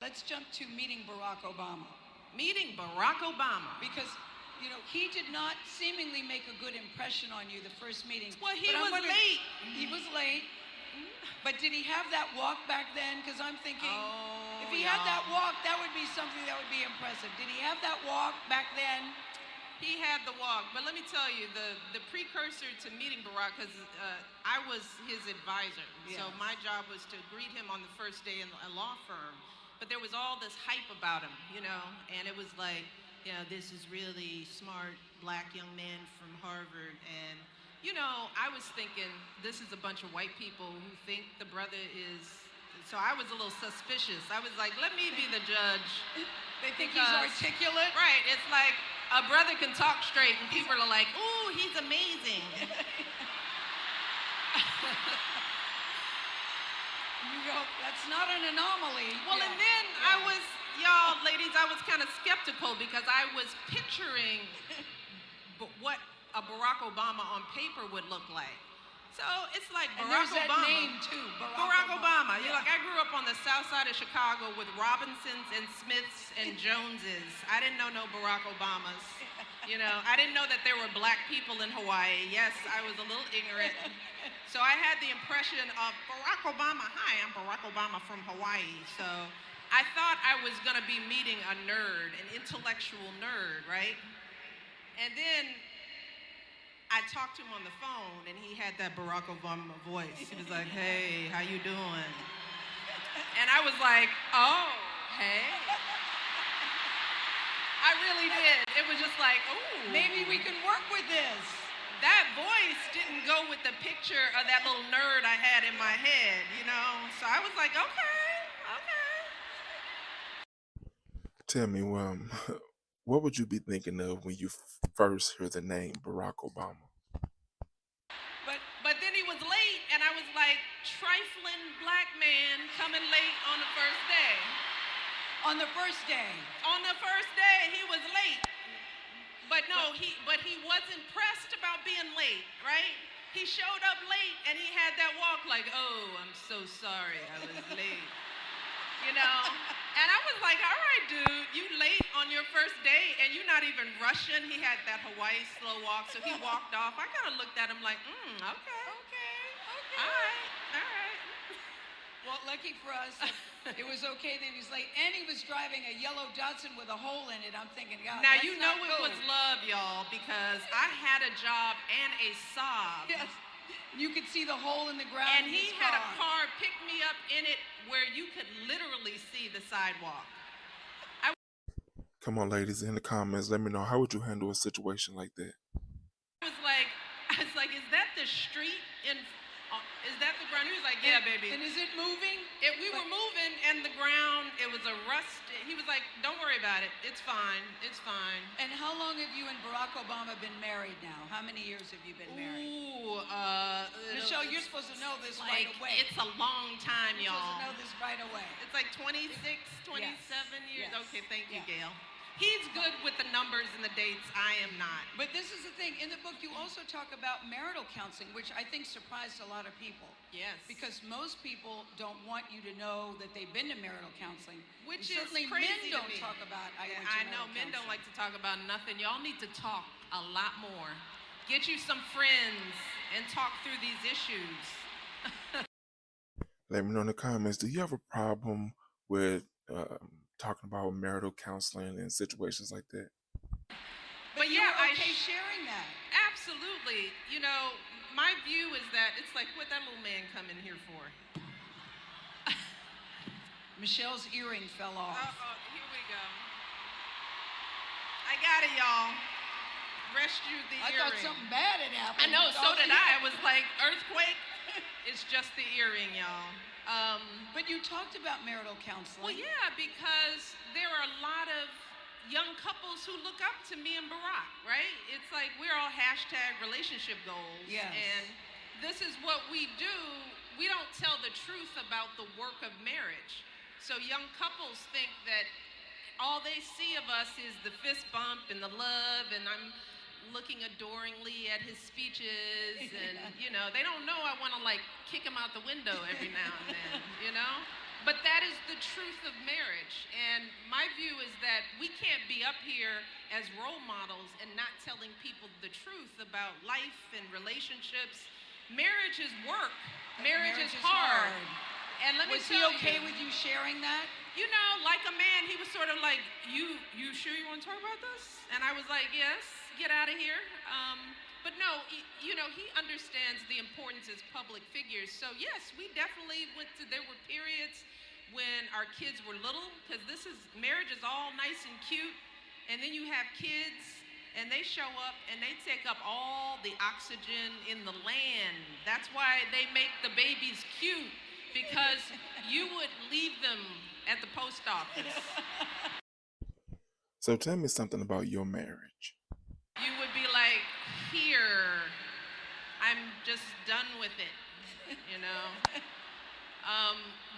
let's jump to meeting Barack Obama. Meeting Barack Obama. Because, you know, he did not seemingly make a good impression on you the first meeting. Well, he was late. He was late. But did he have that walk back then? Because I'm thinking, if he had that walk, that would be something that would be impressive. Did he have that walk back then? He had the walk, but let me tell you, the precursor to meeting Barack, because I was his advisor. Yes. So my job was to greet him on the first day in a law firm. But there was all this hype about him, you know, and it was like, you know, this is really smart black young man from Harvard. And, you know, I was thinking, this is a bunch of white people who think the brother is, so I was a little suspicious. I was like, let me be the judge. They think he's articulate? Right, it's like, a brother can talk straight, and people are like, ooh, he's amazing. You go, that's not an anomaly. Well, and then I was, y'all ladies, I was kind of skeptical because I was picturing what a Barack Obama on paper would look like. So it's like Barack Obama. That name too, Barack Obama. You're like, I grew up on the south side of Chicago with Robinsons and Smiths and Joneses. I didn't know no Barack Obamas. You know, I didn't know that there were black people in Hawaii. Yes, I was a little ignorant. So I had the impression of Barack Obama. Hi, I'm Barack Obama from Hawaii. So I thought I was gonna be meeting a nerd, an intellectual nerd, right? And then I talked to him on the phone, and he had that Barack Obama voice. He was like, hey, how you doing? And I was like, oh, hey. I really did. It was just like, ooh. Maybe we can work with this. That voice didn't go with the picture of that little nerd I had in my head, you know? So I was like, okay. Tell me, what would you be thinking of when you first hear the name Barack Obama? But then he was late, and I was like, trifling black man coming late on the first day. On the first day? On the first day, he was late. But no, he wasn't pressed about being late, right? He showed up late, and he had that walk like, oh, I'm so sorry I was late. You know? And I was like, all right, dude, you late on your first day, and you're not even rushing. He had that Hawaii slow walk, so he walked off. I kind of looked at him like, okay. All right. Well, lucky for us, it was okay that he was late. And he was driving a yellow Datsun with a hole in it. I'm thinking, God, now, you know it was love, y'all, because I had a job and a sob. Yes. You could see the hole in the ground. And he had a car pick me up in it where you could literally see the sidewalk. Come on, ladies, in the comments, let me know, how would you handle a situation like that? I was like, is that the street is that the ground? He was like, yeah, baby. And is it moving? We were moving, and the ground, it was a rust. He was like, don't worry about it. It's fine. And how long have you and Barack Obama been married now? How many years have you been married? Ooh, Michelle, you're supposed to know this right away. It's a long time, y'all. You're supposed to know this right away. It's like 26, 27 years. Yes. Okay, thank you, Gayle. He's good with the numbers and the dates. I am not. But this is the thing. In the book, you also talk about marital counseling, which I think surprised a lot of people. Yes. Because most people don't want you to know that they've been to marital counseling. Which and is certainly crazy men don't to me. talk about I know men don't like to talk about nothing. Y'all need to talk a lot more. Get you some friends and talk through these issues. Let me know in the comments, do you have a problem with talking about marital counseling and situations like that? But yeah, okay sharing that. Absolutely. You know, my view is that it's like, what that little man come in here for? Michelle's earring fell off. Here we go. I got it, y'all. Rescue the earring. I thought something bad had happened. I know, so did I. I was like, earthquake? It's just the earring, y'all. But you talked about marital counseling. Well, yeah, because there are a lot of young couples who look up to me and Barack, right? It's like we're all #relationship goals. Yes. And this is what we do. We don't tell the truth about the work of marriage. So young couples think that all they see of us is the fist bump and the love, and I'm looking adoringly at his speeches, and you know, they don't know I want to like kick him out the window every now and then, you know? But that is the truth of marriage. we can't be up here as role models and not telling people the truth about life and relationships. Marriage is work. Marriage is hard. And let me Was he tell okay you, with you sharing that? you know, like a man, he was sort of like, you sure you want to talk about this? And I was like, yes, get out of here. But no, you know, he understands the importance as public figures. So yes, we definitely there were periods when our kids were little, because marriage is all nice and cute. And then you have kids and they show up and they take up all the oxygen in the land. That's why they make the babies cute, because you would leave them at the post office. So tell me something about your marriage. You would be like, here, I'm just done with it, you know?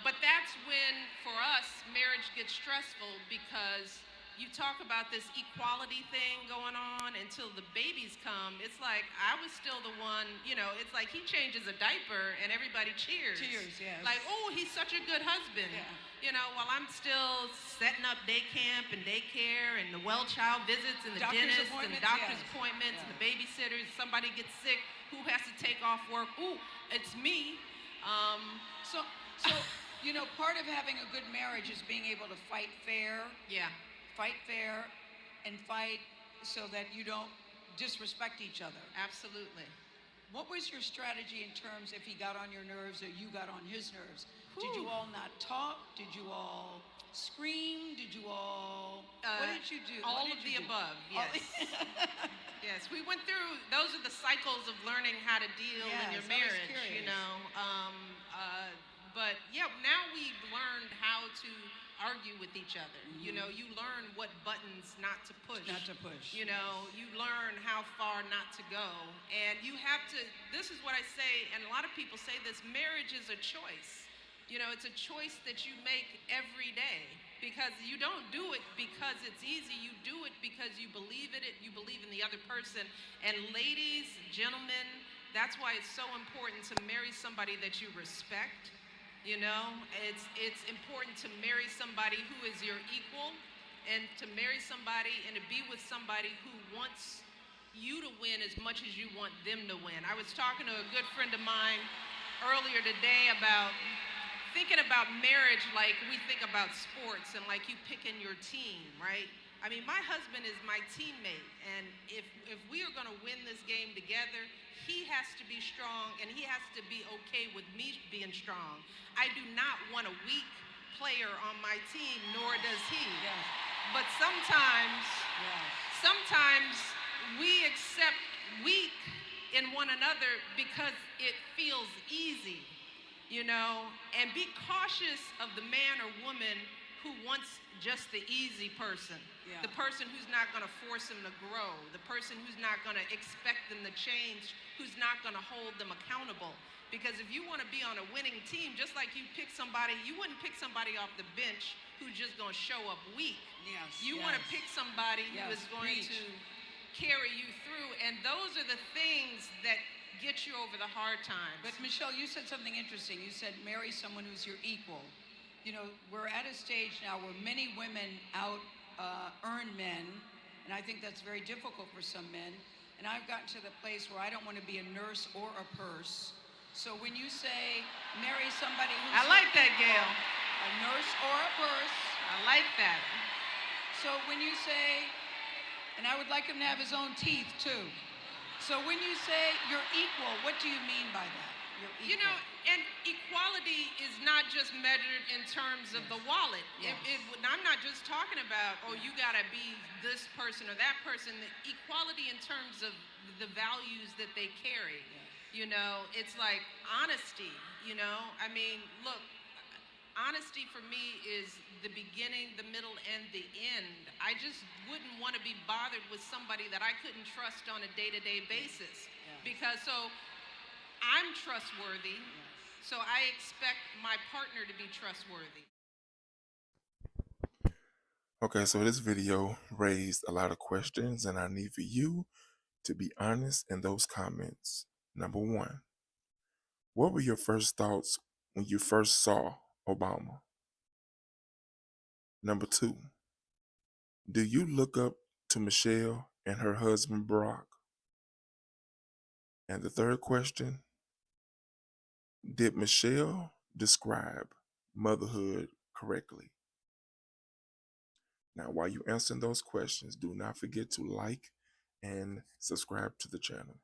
But that's when, for us, marriage gets stressful, because you talk about this equality thing going on until the babies come. It's like I was still the one, you know, it's like he changes a diaper and everybody cheers. Cheers, yes. Like, oh, he's such a good husband. Yeah. You know, while I'm still setting up day camp and daycare and the well child visits and the Doctor's dentist and appointments, doctor's yes. appointments and Yeah. the babysitters, somebody gets sick, who has to take off work? Ooh, it's me. So, you know, part of having a good marriage is being able to fight fair and fight so that you don't disrespect each other. Absolutely. What was your strategy in terms if he got on your nerves or you got on his nerves? Did you Whew. all not talk? Did you all scream? Did you all, what did you do? All What of did the you do? above, All- yes. Yes, we went through, those are the cycles of learning how to deal in Yes, your I was marriage, you curious. know. But yeah, now we've learned how to argue with each other. You know, you learn what buttons not to push. Not to push, You know, you learn how far not to go. And you have to, this is what I say, and a lot of people say this, marriage is a choice. You know, it's a choice that you make every day, because you don't do it because it's easy. You do it because you believe in it, you believe in the other person. And ladies, gentlemen, that's why it's so important to marry somebody that you respect. You know, it's important to marry somebody who is your equal, and to marry somebody and to be with somebody who wants you to win as much as you want them to win. I was talking to a good friend of mine earlier today about thinking about marriage like we think about sports and like you picking your team, right? I mean, my husband is my teammate, and if we are going to win this game together, he has to be strong and he has to be okay with me being strong. I do not want a weak player on my team, nor does he. Yes. But sometimes we accept weak in one another because it feels easy, you know, and be cautious of the man or woman who wants just the easy person. Yeah. The person who's not going to force them to grow, the person who's not going to expect them to change, who's not going to hold them accountable. Because if you want to be on a winning team, just like you pick somebody, you wouldn't pick somebody off the bench who's just going to show up weak. Yes. You want to pick somebody who Yes, is going preach. to carry you through, and those are the things that get you over the hard times. But Michelle, you said something interesting. You said marry someone who's your equal. You know, we're at a stage now where many women earn men, and I think that's very difficult for some men. And I've gotten to the place where I don't want to be a nurse or a purse. So when you say marry somebody who's I like your that, equal, Gayle. a nurse or a purse. I like that. So when you say, and I would like him to have his own teeth too. So when you say you're equal, what do you mean by that? You're equal. You know, and equality is not just measured in terms of the wallet. Yes. I'm not just talking about, oh, you gotta be this person or that person. The equality in terms of the values that they carry. Yes. You know, it's like honesty, you know? I mean, look, honesty for me is the beginning, the middle, and the end. I just wouldn't want to be bothered with somebody that I couldn't trust on a day-to-day basis. Yes. Because so I'm trustworthy, so I expect my partner to be trustworthy. Okay, so this video raised a lot of questions, and I need for you to be honest in those comments. Number one, what were your first thoughts when you first saw Obama? Number two, Do you look up to Michelle and her husband Barack? And the third question, did Michelle describe motherhood correctly? Now, while you're answering those questions, do not forget to like and subscribe to the channel.